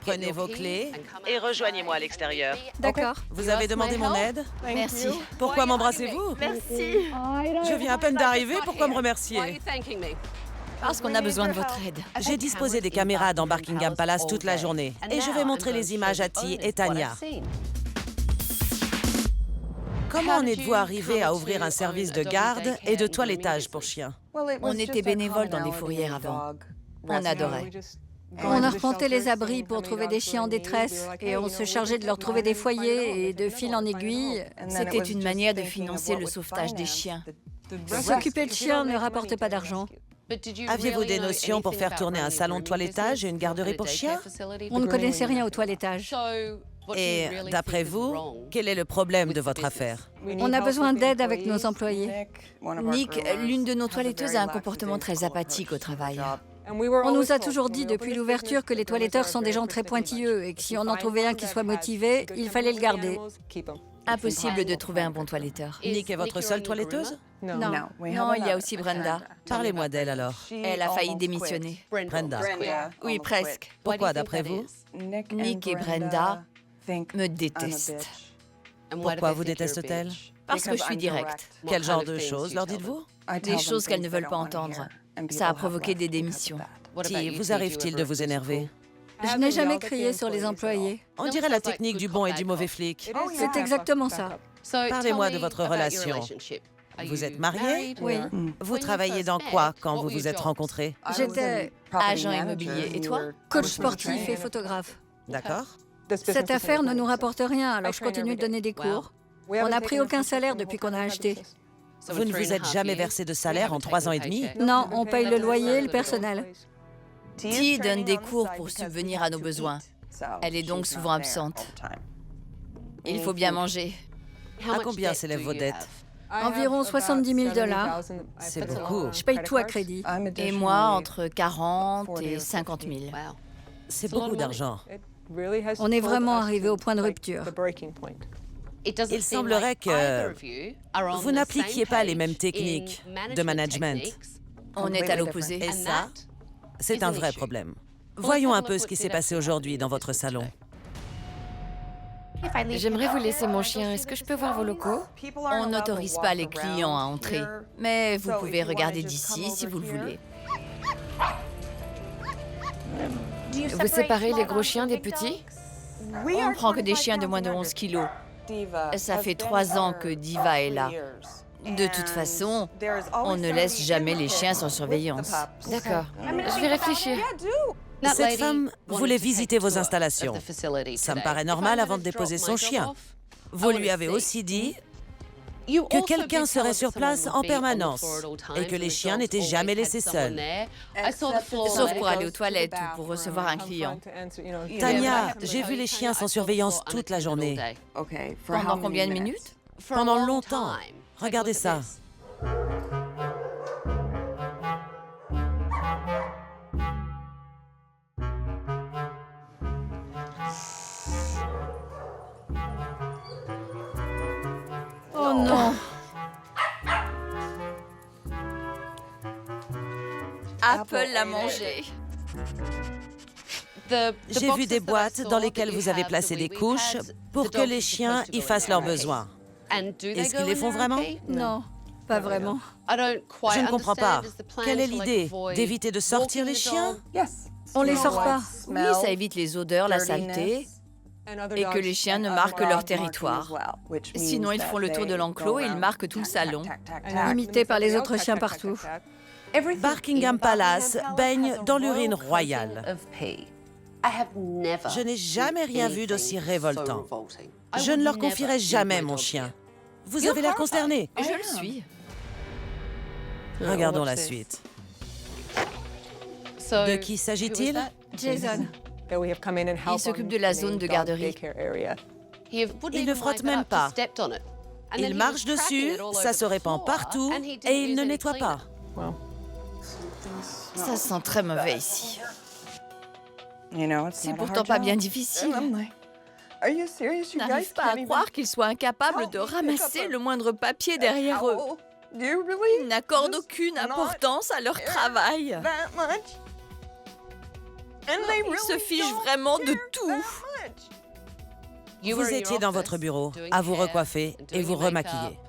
Prenez vos clés et rejoignez-moi à l'extérieur. D'accord. Vous avez demandé mon aide? Merci. Pourquoi m'embrassez-vous? Merci. Je viens à peine d'arriver, pourquoi me remercier? Parce qu'on a besoin de votre aide. J'ai disposé des caméras dans Buckingham Palace toute la journée et je vais montrer les images à Ti et Tanya. Comment en êtes-vous arrivé à ouvrir un service de garde et de toilettage pour chiens? On était bénévoles dans des fourrières avant. On adorait. On arpentait les abris pour trouver des chiens en détresse et on se chargeait de leur trouver des foyers et de fil en aiguille. C'était une manière de financer le sauvetage des chiens. S'occuper de chiens ne rapporte pas d'argent. Aviez-vous des notions pour faire tourner un salon de toilettage et une garderie pour chiens? On ne connaissait rien au toilettage. Et d'après vous, quel est le problème de votre affaire? On a besoin d'aide avec nos employés. Nick, l'une de nos toiletteuses a un comportement très apathique au travail. On nous a toujours dit depuis l'ouverture que les toiletteurs sont des gens très pointilleux et que si on en trouvait un qui soit motivé, il fallait le garder. Impossible de trouver un bon toiletteur. Nick est votre seule toiletteuse? Non. Non, il y a aussi Brenda. Parlez-moi d'elle alors. Elle a failli démissionner. Brenda. Oui, presque. Pourquoi d'après vous? Nick et Brenda me détestent. Pourquoi vous déteste-t-elle? Parce que je suis directe. Quel genre de choses leur dites-vous? Des choses qu'elles ne veulent pas entendre. Ça a provoqué des démissions. Ti, vous arrive-t-il de vous énerver? Je n'ai jamais crié sur les employés. On dirait la technique du bon et du mauvais flic. C'est exactement ça. Parlez-moi de votre relation. Vous êtes mariés? Oui. Vous travaillez dans quoi quand vous vous êtes rencontrés? J'étais Agent immobilier. Et toi? coach sportif et photographe. D'accord. Cette affaire ne nous rapporte rien, alors je continue de donner des cours. On n'a pris aucun salaire depuis qu'on a acheté. Vous ne vous êtes jamais versé de salaire en 3 ans et demi? Non, on paye le loyer et le personnel. Ti donne des cours pour subvenir à nos besoins. Elle est donc souvent absente. Il faut bien manger. À combien s'élèvent vos dettes? Environ 70 000 $. C'est beaucoup. Je paye tout à crédit. Et moi, entre 40 et 50 000. C'est beaucoup d'argent. On est vraiment arrivé au point de rupture. Il semblerait que vous n'appliquiez pas les mêmes techniques de management. On est à l'opposé. Et ça, c'est un vrai problème. Voyons un peu ce qui s'est passé aujourd'hui dans votre salon. J'aimerais vous laisser mon chien. Est-ce que je peux voir vos locaux? On n'autorise pas les clients à entrer. Mais vous pouvez regarder d'ici si vous le voulez. Vous séparez les gros chiens des petits? On ne prend que des chiens de moins de 11 kilos. Ça fait 3 ans que Diva est là. De toute façon, on ne laisse jamais les chiens sans surveillance. D'accord. Je vais réfléchir. Cette femme voulait visiter vos installations. Ça me paraît normal avant de déposer son chien. Vous lui avez aussi dit que quelqu'un serait sur place en permanence et que les chiens n'étaient jamais laissés seuls. Sauf pour aller aux toilettes ou pour recevoir un client. Tanya, j'ai vu les chiens sans surveillance toute la journée. Pendant combien de minutes? Pendant longtemps. Regardez ça. Oh non! Apple l'a mangé. J'ai vu des boîtes dans lesquelles vous avez placé des couches pour que les chiens y fassent leurs besoins. Est-ce qu'ils les font vraiment? Non, pas vraiment. Je ne comprends pas. Quelle est l'idée? D'éviter de sortir les chiens? On les sort pas. Oui, ça évite les odeurs, la saleté, et que les chiens ne marquent leur territoire. Sinon, ils font le tour de l'enclos et ils marquent tout le salon. Imités par les autres chiens partout. Buckingham Palace baigne dans l'urine royale. Je n'ai jamais rien vu d'aussi révoltant. Je ne leur confierai jamais mon chien. Vous avez l'air consterné. Je le suis. Regardons la suite. De qui s'agit-il? Jason. Il s'occupe de la zone de garderie. Il ne frotte même pas. Il marche dessus, ça se répand partout et il ne nettoie pas. Ça sent très mauvais ici. C'est pourtant pas bien difficile. Je n'arrive pas à croire qu'ils soient incapables de ramasser le moindre papier derrière eux. Ils n'accordent aucune importance à leur travail. Ils se fichent vraiment de tout. Vous étiez dans votre bureau, à vous recoiffer et vous remaquiller.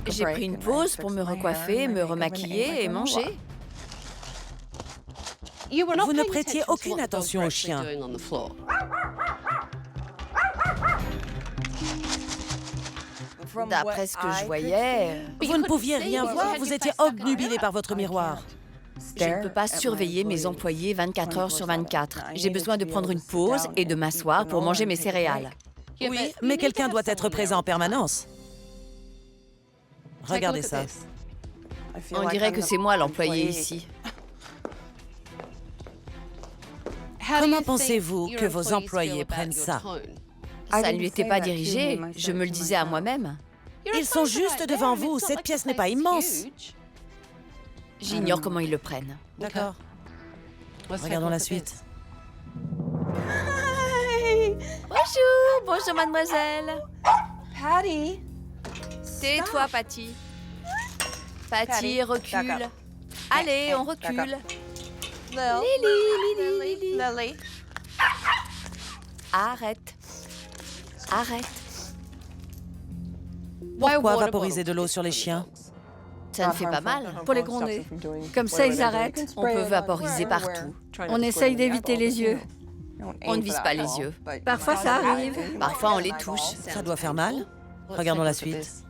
J'ai pris une pause pour me recoiffer, me remaquiller et manger. Vous ne prêtiez aucune attention aux chiens. D'après ce que je voyais, Vous ne pouviez rien voir, vous étiez obnubilé par votre miroir. je ne peux pas surveiller mes employés 24 heures sur 24. J'ai besoin de prendre une pause et de m'asseoir pour manger mes céréales. Oui, mais quelqu'un doit être présent en permanence. Regardez ça. On dirait que c'est moi l'employé ici. Comment pensez-vous que vos employés prennent ça? Ça ne lui était pas dirigé, je me le disais à moi-même. Ils sont juste devant vous, cette pièce n'est pas immense. J'ignore comment ils le prennent. D'accord. Regardons la suite. Bonjour, bonjour mademoiselle. Patty. Tais-toi, Patty. Patty, recule. Allez, on recule. Lily. Arrête. Arrête. Pourquoi vaporiser de l'eau sur les chiens? Ça ne fait pas mal. Pour les gronder. Comme ça, ils arrêtent. On peut vaporiser partout. On essaye d'éviter les yeux. On ne vise pas les yeux. Parfois, ça arrive. Parfois, on les touche. Ça doit faire mal. Regardons la suite.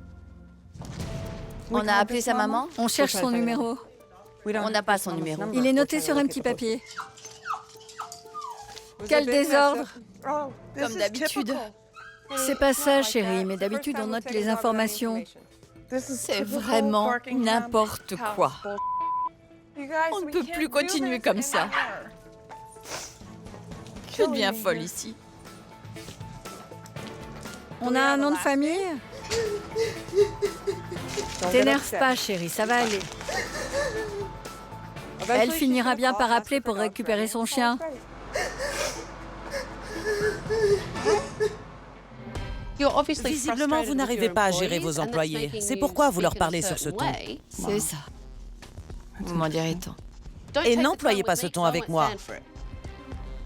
On a appelé sa maman. On cherche son numéro. On n'a pas son numéro. Il est noté sur un petit papier. Quel désordre! Comme d'habitude. C'est pas ça, chérie, mais d'habitude, on note les informations. C'est vraiment n'importe quoi. On ne peut plus continuer comme ça. Je deviens folle ici. On a un nom de famille? T'énerve pas, chérie, ça va aller. Elle finira bien par appeler pour récupérer son chien. Visiblement, vous n'arrivez pas à gérer vos employés. C'est pourquoi vous leur parlez sur ce ton. C'est ça. Vous m'en direz tant. Et n'employez pas ce ton avec moi.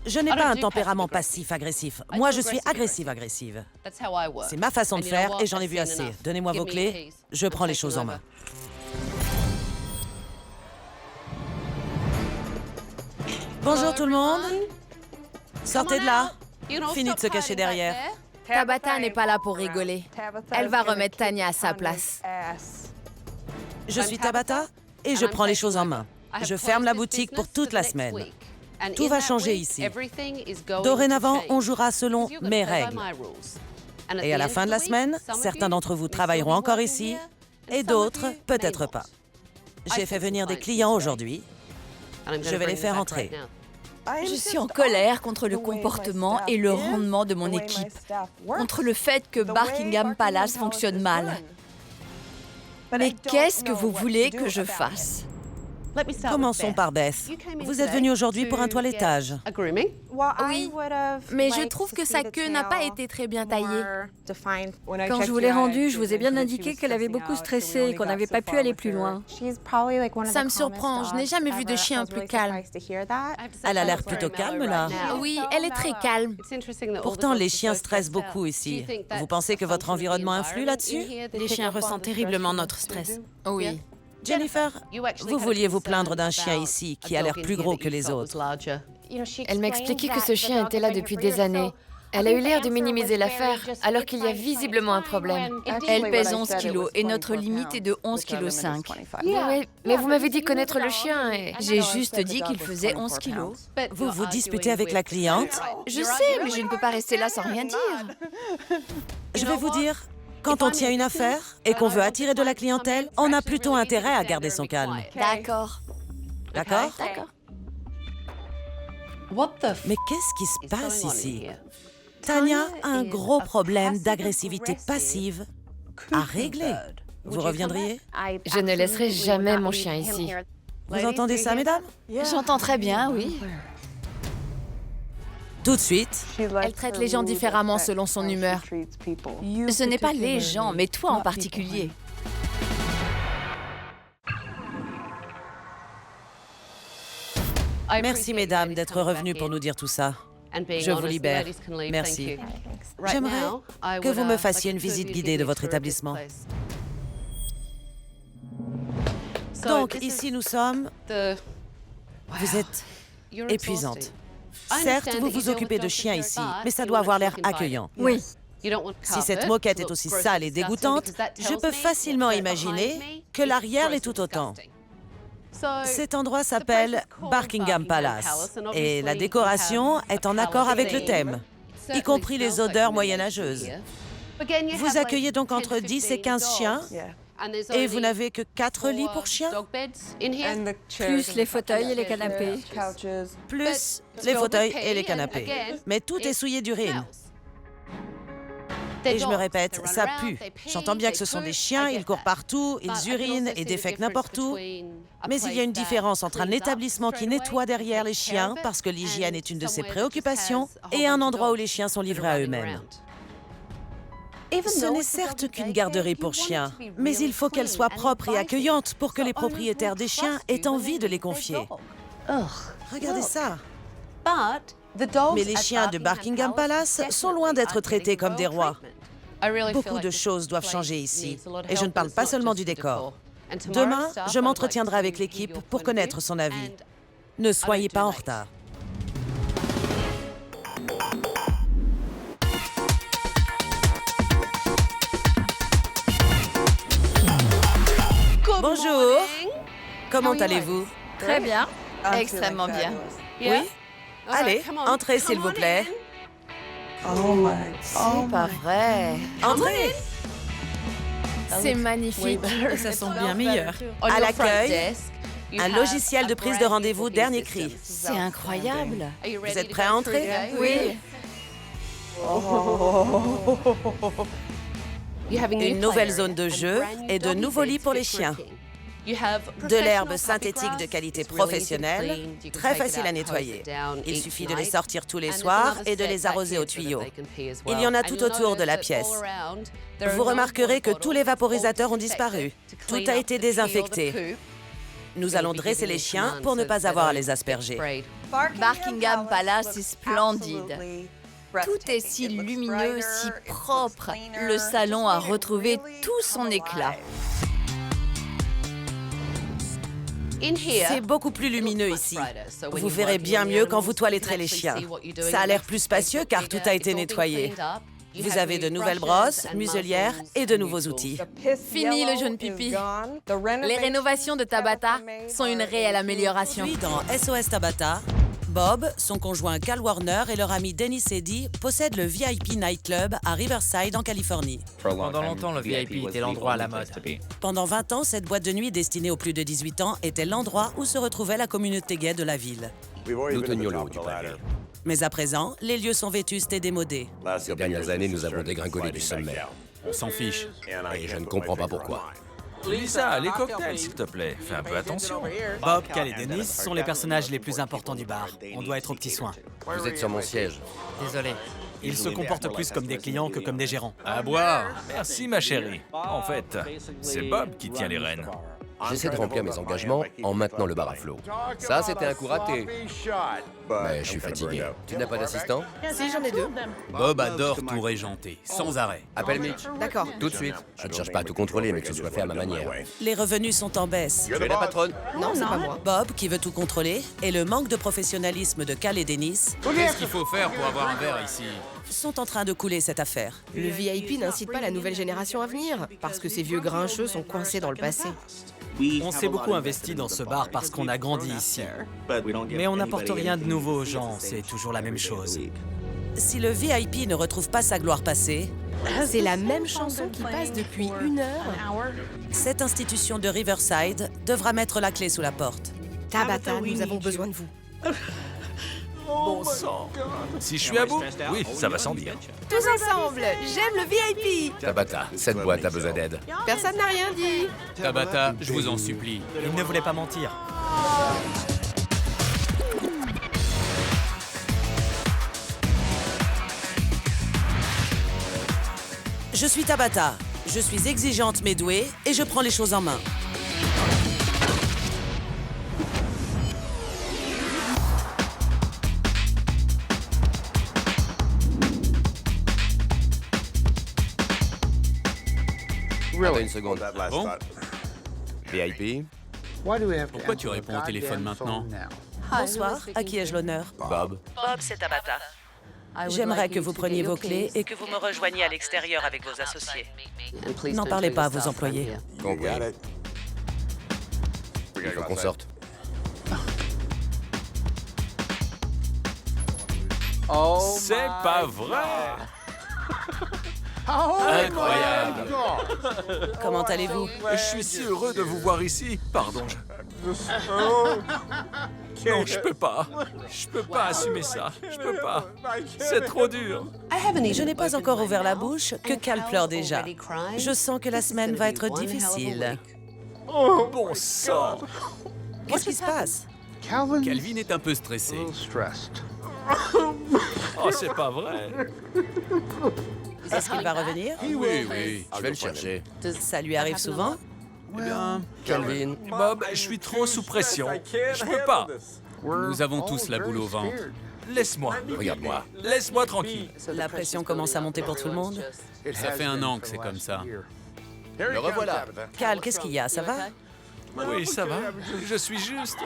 Je n'ai pas un tempérament passif-agressif. Moi, je suis agressive-agressive. C'est ma façon de faire et j'en ai vu assez. Donnez-moi vos clés, je prends les choses en main. Bonjour tout le monde. Sortez de là. Fini de se cacher derrière. Tabata n'est pas là pour rigoler. Elle va remettre Tanya à sa place. Je suis Tabata et je prends les choses en main. Je ferme la boutique pour toute la semaine. Tout va changer ici. Dorénavant, on jouera selon mes règles. Et à la fin de la semaine, certains d'entre vous travailleront encore ici et d'autres, peut-être pas. J'ai fait venir des clients aujourd'hui. Je vais les faire entrer. Je suis en colère contre le comportement et le rendement de mon équipe, contre le fait que Buckingham Palace fonctionne mal. Mais qu'est-ce que vous voulez que je fasse? Commençons par Beth. Vous êtes venue aujourd'hui pour un toilettage. Oui, mais je trouve que sa queue n'a pas été très bien taillée. Quand je vous l'ai rendue, je vous ai bien indiqué qu'elle avait beaucoup stressé et qu'on n'avait pas pu aller plus loin. Ça me surprend, je n'ai jamais vu de chien plus calme. Elle a l'air plutôt calme, là. Oui, elle est très calme. Pourtant, les chiens stressent beaucoup ici. Vous pensez que votre environnement influe là-dessus? Les chiens ressentent terriblement notre stress. Oui. Jennifer, vous vouliez vous plaindre d'un chien ici qui a l'air plus gros que les autres. Elle m'a expliqué que ce chien était là depuis des années. Elle a eu l'air de minimiser l'affaire, alors qu'il y a visiblement un problème. Elle pèse 11 kilos et notre limite est de 11,5 kg. Oui, mais vous m'avez dit connaître le chien et... J'ai juste dit qu'il faisait 11 kilos. Vous vous disputez avec la cliente? Je sais, mais je ne peux pas rester là sans rien dire. Je vais vous dire, quand on tient une affaire et qu'on veut attirer de la clientèle, on a plutôt intérêt à garder son calme. D'accord. D'accord? D'accord. Mais qu'est-ce qui se passe ici? Tanya a un gros problème d'agressivité passive à régler. Vous reviendriez? Je ne laisserai jamais mon chien ici. Vous entendez ça, mesdames? J'entends très bien, oui. Tout de suite, Elle traite les gens différemment selon son humeur. Ce n'est pas les gens, mais toi en particulier. Merci, mesdames, d'être revenues pour nous dire tout ça. Je vous libère. Merci. J'aimerais que vous me fassiez une visite guidée de votre établissement. Donc, ici nous sommes... Vous êtes épuisante. Certes, vous vous occupez de chiens ici, mais ça doit avoir l'air accueillant. Oui. Si cette moquette est aussi sale et dégoûtante, je peux facilement imaginer que l'arrière l'est tout autant. Cet endroit s'appelle Buckingham Palace et la décoration est en accord avec le thème, y compris les odeurs moyenâgeuses. Vous accueillez donc entre 10 et 15 chiens et vous n'avez que 4 lits pour chiens? Plus les fauteuils et les canapés. Plus les fauteuils et les canapés. Mais tout est souillé d'urine. Et je me répète, ça pue. J'entends bien que ce sont des chiens, ils courent partout, ils urinent et défèquent n'importe où. Mais il y a une différence entre un établissement qui nettoie derrière les chiens, parce que l'hygiène est une de ses préoccupations, et un endroit où les chiens sont livrés à eux-mêmes. Ce n'est certes qu'une garderie pour chiens, mais il faut qu'elle soit propre et accueillante pour que les propriétaires des chiens aient envie de les confier. Regardez ça. Mais les chiens de Buckingham Palace sont loin d'être traités comme des rois. Beaucoup de choses doivent changer ici, et je ne parle pas seulement du décor. Demain, je m'entretiendrai avec l'équipe pour connaître son avis. Ne soyez pas en retard. Bonjour. Comment allez-vous? Très bien. Extrêmement bien. Oui? Allez, entrez s'il vous plaît. C'est pas vrai. Entrez. C'est magnifique. Et ça sent bien meilleur. À l'accueil, un logiciel de prise de rendez-vous dernier cri. C'est incroyable. Vous êtes prêts à entrer? Oui. Une nouvelle zone de jeu et de nouveaux lits pour les chiens. De l'herbe synthétique de qualité professionnelle, très facile à nettoyer. Il suffit de les sortir tous les soirs et de les arroser au tuyau. Il y en a tout autour de la pièce. Vous remarquerez que tous les vaporisateurs ont disparu. Tout a été désinfecté. Nous allons dresser les chiens pour ne pas avoir à les asperger. Buckingham Palace est splendide. Tout est si lumineux, si propre. Le salon a retrouvé tout son éclat. C'est beaucoup plus lumineux ici. Vous verrez bien mieux quand vous toiletterez les chiens. Ça a l'air plus spacieux car tout a été nettoyé. Vous avez de nouvelles brosses, muselières et de nouveaux outils. Fini le jaune pipi. Les rénovations de Tabata sont une réelle amélioration. Puis dans SOS Tabata, Bob, son conjoint Cal Warner et leur ami Dennis Eddy possèdent le VIP Nightclub à Riverside en Californie. Pendant longtemps, le VIP était l'endroit à la mode. Pendant 20 ans, cette boîte de nuit destinée aux plus de 18 ans était l'endroit où se retrouvait la communauté gay de la ville. Nous tenions le haut du panier. Mais à présent, les lieux sont vétustes et démodés. Ces dernières années, nous avons dégringolé du sommet. On s'en fiche. Et je ne comprends pas pourquoi. Lisa, les cocktails, s'il te plaît. Fais un peu attention. Bob, Cal et Dennis sont les personnages les plus importants du bar. On doit être aux petits soins. Vous êtes sur mon siège. Désolé. Ils se comportent plus comme des clients que comme des gérants. À boire. Merci, ma chérie. En fait, c'est Bob qui tient les rênes. J'essaie de remplir mes engagements en maintenant le bar à flot. Ça, c'était un coup raté. Mais je suis fatigué. Tu n'as pas d'assistant? Si, j'en ai 2. Bob adore tout régenter, sans arrêt. Appelle Mitch. D'accord. Tout de suite. Je ne cherche pas à tout contrôler, mais que ce soit fait à ma manière. Les revenus sont en baisse. Tu es la patronne? Non, c'est pas moi. Bob, qui veut tout contrôler, et le manque de professionnalisme de Cal et Dennis Qu'est-ce qu'il faut faire pour avoir un verre ici? sont en train de couler cette affaire. Le VIP n'incite pas la nouvelle génération à venir, parce que ces vieux grincheux sont coincés dans le passé. On s'est beaucoup investi dans ce bar parce qu'on a grandi ici. Mais on n'apporte rien de nouveau aux gens, c'est toujours la même chose. Si le VIP ne retrouve pas sa gloire passée, C'est la même chanson qui passe depuis 1 heure. cette institution de Riverside devra mettre la clé sous la porte. Tabata, nous avons besoin de vous. Bon sang. Si je suis à bout? Oui, ça va sans dire. Tous ensemble, j'aime le VIP. Tabata, cette boîte a besoin d'aide. Personne n'a rien dit. Tabata, je vous en supplie. Il ne voulait pas mentir. Je suis Tabata, je suis exigeante mais douée et je prends les choses en main. Attends une seconde. Bon, VIP, Pourquoi tu réponds au téléphone maintenant? Bonsoir, à qui ai-je l'honneur? Bob. Bob, c'est Tabata. J'aimerais que vous preniez vos clés et que vous me rejoigniez à l'extérieur avec vos associés. N'en parlez pas à vos employés. Compris. Il faut qu'on sorte. c'est pas vrai. Incroyable! Comment allez-vous? Je suis si heureux de vous voir ici. Pardon, Non, je peux pas. Je peux pas assumer ça. Je peux pas. C'est trop dur. Je n'ai pas encore ouvert la bouche que Cal pleure déjà. Je sens que la semaine va être difficile. Bon sang. Qu'est-ce qui se passe? Calvin est un peu stressé. Oh, c'est pas vrai. Est-ce qu'il va revenir? Oui. Je vais le chercher. Ça lui arrive souvent? Eh bien, Calvin. Bob, je suis trop sous pression. Je peux pas. nous avons tous la boule au ventre. Laisse-moi. Regarde-moi. Laisse-moi tranquille. La pression commence à monter pour tout le monde. Ça fait 1 an que c'est comme ça. Le revoilà. Cal, qu'est-ce qu'il y a? Ça va? Oui, ça va. Je suis juste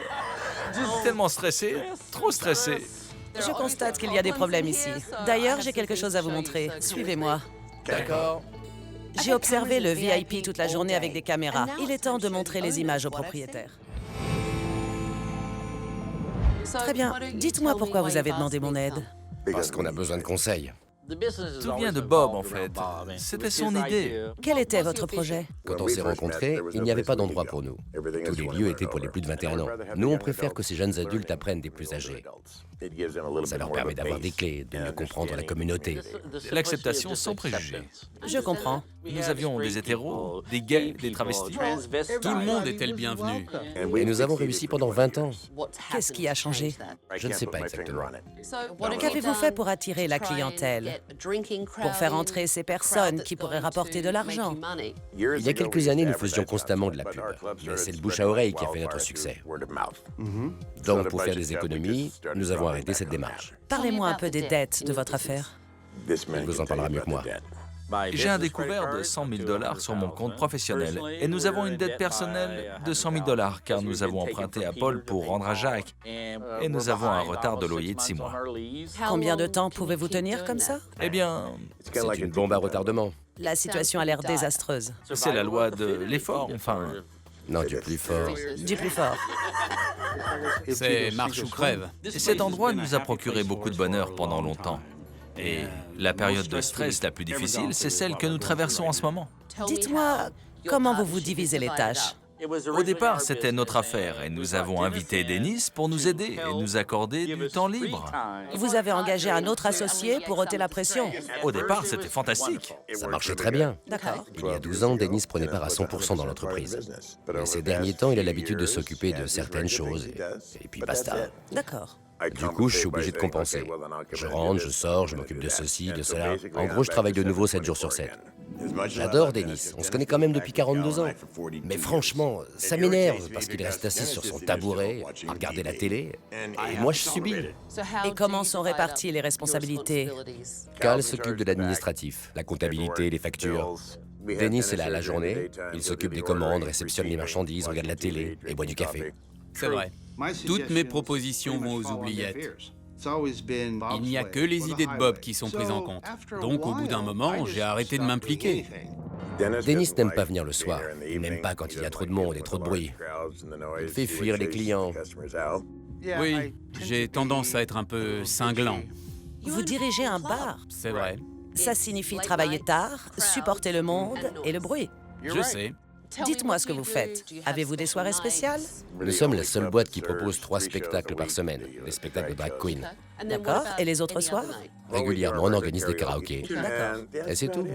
tellement stressé. Trop stressé. Je constate qu'il y a des problèmes ici. D'ailleurs, j'ai quelque chose à vous montrer. Suivez-moi. D'accord. J'ai observé le VIP toute la journée avec des caméras. Il est temps de montrer les images aux propriétaires. Très bien. Dites-moi pourquoi vous avez demandé mon aide. Parce qu'on a besoin de conseils. Tout vient de Bob, en fait. C'était son idée. Quel était votre projet? Quand on s'est rencontrés, il n'y avait pas d'endroit pour nous. Tous les lieux étaient pour les plus de 21 ans. Nous, on préfère que ces jeunes adultes apprennent des plus âgés. Ça leur permet d'avoir des clés, de mieux comprendre la communauté. L'acceptation sans préjugés. Je comprends. Nous avions des hétéros, des gays, des travestis. Tout le monde était le bienvenu. Et nous avons réussi pendant 20 ans. Qu'est-ce qui a changé? Je ne sais pas exactement. Qu'avez-vous fait pour attirer la clientèle? Pour faire entrer ces personnes qui pourraient rapporter de l'argent? Il y a quelques années, nous faisions constamment de la pub. Mais c'est le bouche à oreille qui a fait notre succès. Donc, pour faire des économies, nous avons arrêté cette démarche. Parlez-moi un peu des dettes de votre affaire. Il vous en parlera mieux que moi. J'ai un découvert de 100 000 $ sur mon compte professionnel et nous avons une dette personnelle de 100 000 $ car nous avons emprunté à Paul pour rendre à Jacques et nous avons un retard de loyer de 6 mois. Combien de temps pouvez-vous tenir comme ça? Eh bien, C'est une bombe à retardement. La situation a l'air désastreuse. c'est la loi de l'effort, enfin. Non, du plus fort. Du plus fort. C'est marche ou crève. Cet endroit nous a procuré beaucoup de bonheur pendant longtemps. Et la période de stress la plus difficile, c'est celle que nous traversons en ce moment. Dites-moi, comment vous vous divisez les tâches? Au départ, c'était notre affaire et nous avons invité Dennis pour nous aider et nous accorder du temps libre. Vous avez engagé un autre associé pour ôter la pression. Au départ, c'était fantastique. Ça marchait très bien. D'accord. Il y a 12 ans, Dennis prenait part à 100% dans l'entreprise. Mais ces derniers temps, il a l'habitude de s'occuper de certaines choses. Et puis basta. D'accord. Du coup, je suis obligé de compenser. Je rentre, je sors, je m'occupe de ceci, de cela. En gros, je travaille de nouveau 7 jours sur 7. J'adore Dennis. On se connaît quand même depuis 42 ans. Mais franchement, ça m'énerve parce qu'il reste assis sur son tabouret à regarder la télé. Et moi, je subis. Et comment sont réparties les responsabilités? Cal s'occupe de l'administratif, la comptabilité, les factures. Dennis est là la journée. Il s'occupe des commandes, réceptionne les marchandises, regarde la télé et boit du café. C'est vrai. Toutes mes propositions vont aux oubliettes. Il n'y a que les idées de Bob qui sont prises en compte. Donc, au bout d'un moment, j'ai arrêté de m'impliquer. Dennis n'aime pas venir le soir. Il n'aime pas quand il y a trop de monde et trop de bruit. Il fait fuir les clients. Oui, j'ai tendance à être un peu cinglant. Vous dirigez un bar. C'est vrai. Ça signifie travailler tard, supporter le monde et le bruit. Je sais. Dites-moi ce que vous faites. Avez-vous des soirées spéciales? Nous sommes la seule boîte qui propose 3 spectacles par semaine, les spectacles de drag queen. D'accord. Et les autres soirs? Régulièrement, on organise des karaokés. D'accord. Et c'est tout.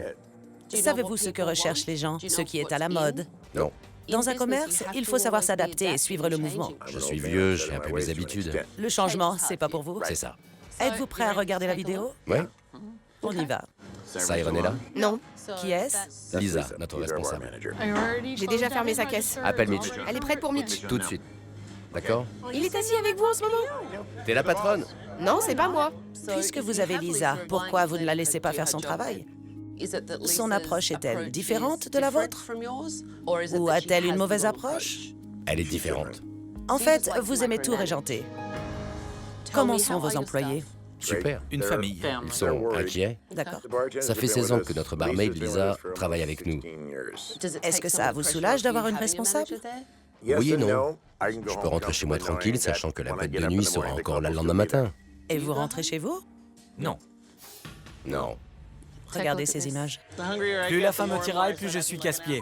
Savez-vous ce que recherchent les gens? Ce qui est à la mode? Non. Dans un commerce, il faut savoir s'adapter et suivre le mouvement. Je suis vieux, j'ai un peu mes habitudes. Le changement, c'est pas pour vous? C'est ça. Êtes-vous prêt à regarder la vidéo? Ouais. On y va. Siren est là? Non, Qui est-ce? Lisa, notre responsable. j'ai déjà fermé sa caisse. Appelle Mitch. Elle est prête pour Mitch. Tout de suite. D'accord? Il est assis avec vous en ce moment? T'es la patronne? Non, c'est pas moi. Puisque vous avez Lisa, pourquoi vous ne la laissez pas faire son travail? Son approche est-elle différente de la vôtre? Ou a-t-elle une mauvaise approche? Elle est différente. En fait, vous aimez tout régenter. Comment sont vos employés? Super. Une famille. Ils sont inquiets. D'accord. Ça fait 16 ans que notre barmaid, Lisa, travaille avec nous. Est-ce que ça vous soulage d'avoir une responsable? Oui et non. Je peux rentrer chez moi tranquille, sachant que la boîte de nuit sera encore là le lendemain matin. Et vous rentrez chez vous? Non. Non. Regardez ces images. Plus la faim me tiraille, plus je suis casse-pied.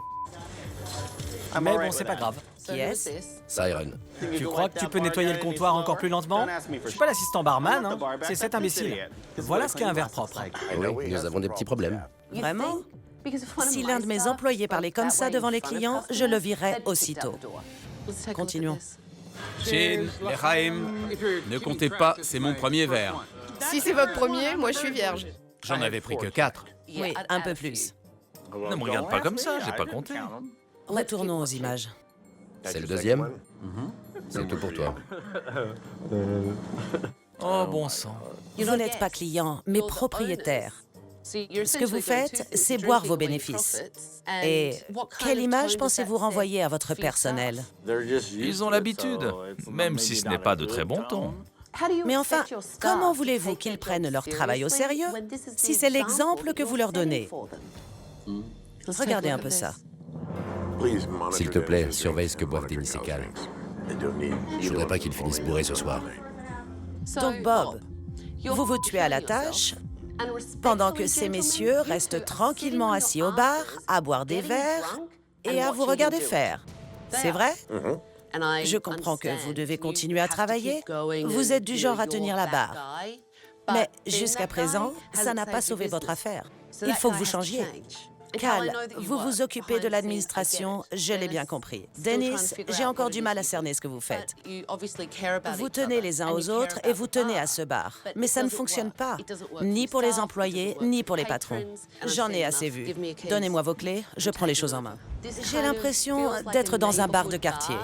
Mais bon, c'est pas grave. Qui est-ce? Siren. Tu crois que tu peux nettoyer le comptoir encore plus lentement? Je suis pas l'assistant barman, hein. C'est cet imbécile. Voilà ce qu'est un verre propre. Oui, nous avons des petits problèmes. Vraiment? Si l'un de mes employés parlait comme ça devant les clients, je le virerais aussitôt. Continuons. Chin, Lechaim, ne comptez pas, c'est mon premier verre. Si c'est votre premier, moi je suis vierge. J'en avais pris que 4. Oui, un peu plus. Ne me regarde pas comme ça, j'ai pas compté. Retournons aux images. C'est le deuxième? C'est tout pour toi. Oh, bon sang. Vous n'êtes pas client, mais propriétaire. Ce que vous faites, c'est boire vos bénéfices. Et quelle image pensez-vous renvoyer à votre personnel? Ils ont l'habitude, même si ce n'est pas de très bon ton. Mais enfin, comment voulez-vous qu'ils prennent leur travail au sérieux si c'est l'exemple que vous leur donnez? Regardez un peu ça. S'il te plaît, surveille ce que boivent Dennis et Cal. Je voudrais pas qu'ils finissent bourrés ce soir. Donc Bob, vous vous tuez à la tâche pendant que ces messieurs restent tranquillement assis au bar, à boire des verres et à vous regarder faire. C'est vrai? Je comprends que vous devez continuer à travailler. Vous êtes du genre à tenir la barre. Mais jusqu'à présent, ça n'a pas sauvé votre affaire. Il faut que vous changiez. Cal, vous vous occupez de l'administration, je l'ai bien compris. Dennis, j'ai encore du mal à cerner ce que vous faites. Vous tenez les uns aux autres et vous tenez à ce bar. Mais ça ne fonctionne pas, ni pour les employés, ni pour les patrons. J'en ai assez vu. Donnez-moi vos clés, je prends les choses en main. J'ai l'impression d'être dans un bar de quartier.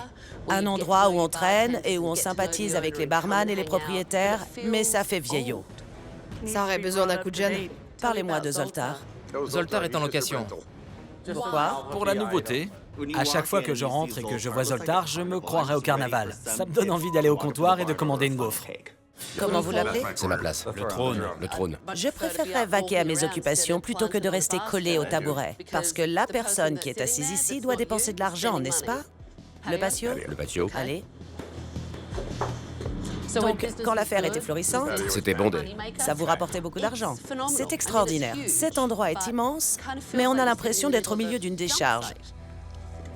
Un endroit où on traîne et où on sympathise avec les barman et les propriétaires, mais ça fait vieillot. Ça aurait besoin d'un coup de jeune. Parlez-moi de Zoltar. Zoltar est en location. Pourquoi? Pour la nouveauté. À chaque fois que je rentre et que je vois Zoltar, je me croirais au carnaval. Ça me donne envie d'aller au comptoir et de commander une gaufre. Comment vous l'appelez? C'est ma place. Le trône. Le trône. Je préférerais vaquer à mes occupations plutôt que de rester collé au tabouret. Parce que la personne qui est assise ici doit dépenser de l'argent, n'est-ce pas? Le patio? Le patio. Allez. Donc, quand l'affaire était florissante, C'était bondé. ça vous rapportait beaucoup d'argent. C'est extraordinaire. Cet endroit est immense, mais on a l'impression d'être au milieu d'une décharge.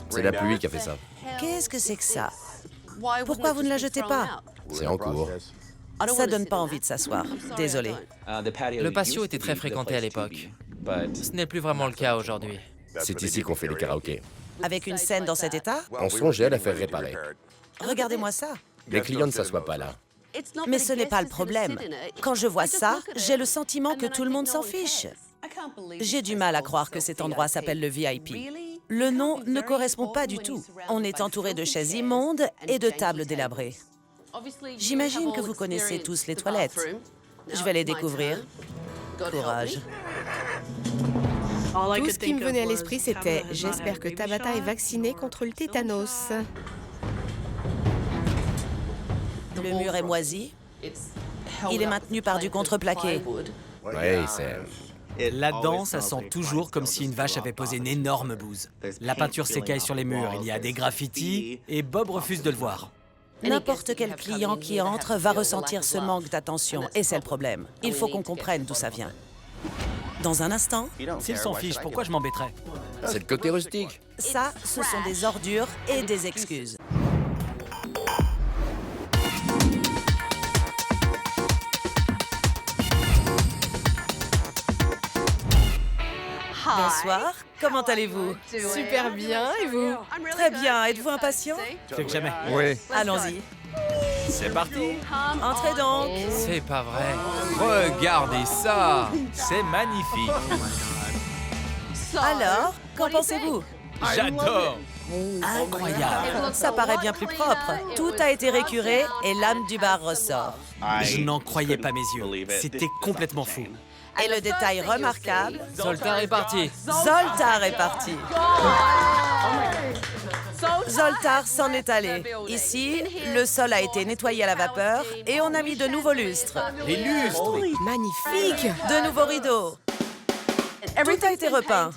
C'est la pluie qui a fait ça. Qu'est-ce que c'est que ça? Pourquoi vous ne la jetez pas? C'est en cours. Ça donne pas envie de s'asseoir. Désolé. Le patio était très fréquenté à l'époque. Ce n'est plus vraiment le cas aujourd'hui. C'est ici qu'on fait les karaokés. Avec une scène dans cet état? On songeait à la faire réparer. Regardez-moi ça. Les clients ne s'assoient pas là. Mais ce n'est pas le problème. Quand je vois ça, j'ai le sentiment que tout le monde s'en fiche. J'ai du mal à croire que cet endroit s'appelle le VIP. Le nom ne correspond pas du tout. On est entouré de chaises immondes et de tables délabrées. J'imagine que vous connaissez tous les toilettes. Je vais les découvrir. Courage. Tout ce qui me venait à l'esprit, c'était « J'espère que Tabitha est vaccinée contre le tétanos ». Le mur est moisi. Il est maintenu par du contreplaqué. Oui, c'est... Là-dedans, ça sent toujours comme si une vache avait posé une énorme bouse. La peinture s'écaille sur les murs, il y a des graffitis, et Bob refuse de le voir. N'importe quel client qui entre va ressentir ce manque d'attention, et c'est le problème. Il faut qu'on comprenne d'où ça vient. Dans un instant, S'ils s'en fichent, pourquoi je m'embêterais? C'est le côté rustique. ça, ce sont des ordures et des excuses. Bonsoir, comment allez-vous? Super bien, et vous? Très bien, êtes-vous impatient? Plus que jamais. Oui. Allons-y. C'est parti. Entrez donc. C'est pas vrai. Regardez ça! C'est magnifique. Alors, qu'en pensez-vous? J'adore! Incroyable. Ça paraît bien plus propre. Tout a été récuré et l'âme du bar ressort. Je n'en croyais pas mes yeux. C'était complètement fou. Et le détail remarquable, Zoltar est parti. Zoltar est parti. Zoltar s'en est allé. Ici, le sol a été nettoyé à la vapeur et on a mis de nouveaux lustres. Les lustres! Magnifique! De nouveaux rideaux. Tout a été repeint.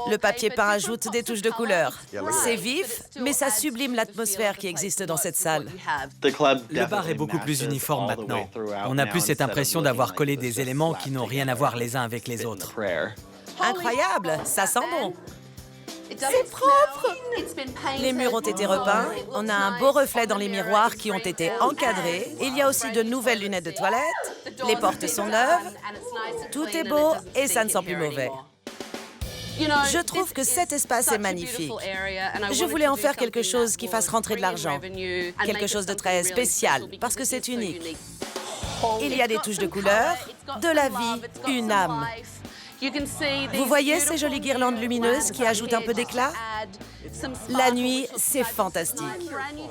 Le papier peint ajoute des touches de couleur. C'est vif, mais ça sublime l'atmosphère qui existe dans cette salle. Le bar est beaucoup plus uniforme maintenant. On n'a plus cette impression d'avoir collé des éléments qui n'ont rien à voir les uns avec les autres. Incroyable, ça sent bon. C'est propre. Les murs ont été repeints, on a un beau reflet dans les miroirs qui ont été encadrés. Il y a aussi de nouvelles lunettes de toilette, les portes sont neuves, tout est beau et ça ne sent plus mauvais. Je trouve que cet espace est magnifique. Je voulais en faire quelque chose qui fasse rentrer de l'argent, quelque chose de très spécial, parce que c'est unique. Il y a des touches de couleur, de la vie, une âme. Vous voyez ces jolies guirlandes lumineuses qui ajoutent un peu d'éclat? La nuit, c'est fantastique.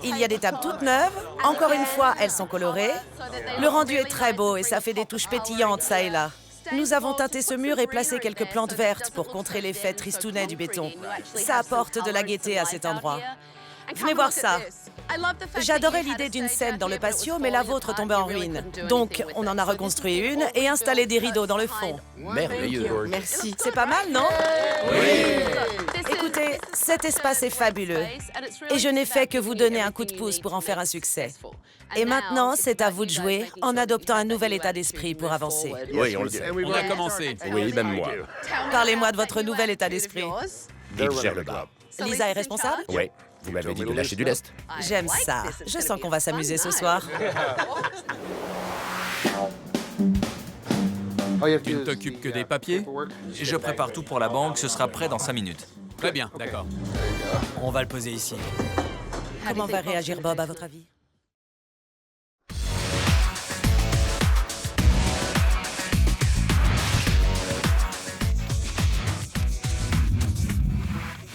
Il y a des tables toutes neuves. Encore une fois, elles sont colorées. Le rendu est très beau et ça fait des touches pétillantes ça et là. Nous avons teinté ce mur et placé quelques plantes vertes pour contrer l'effet tristounet du béton. Ça apporte de la gaieté à cet endroit. Venez voir ça. J'adorais l'idée d'une scène dans le patio, mais la vôtre tombait en ruine. Donc, on en a reconstruit une et installé des rideaux dans le fond. Merveilleux. Merci. C'est pas mal, non? Oui! Écoutez, cet espace est fabuleux. Et je n'ai fait que vous donner un coup de pouce pour en faire un succès. Et maintenant, c'est à vous de jouer en adoptant un nouvel état d'esprit pour avancer. Oui, on le sait. On a commencé. Oui, même moi. Parlez-moi de votre nouvel état d'esprit. Guy gère le bar. Lisa est responsable? Oui. Vous m'avez dit de lâcher du lest. J'aime ça. Je sens qu'on va s'amuser ce soir. Tu ne t'occupes que des papiers? Je prépare tout pour la banque, ce sera prêt dans 5 minutes. Très bien, d'accord. On va le poser ici. Comment va réagir Bob, à votre avis?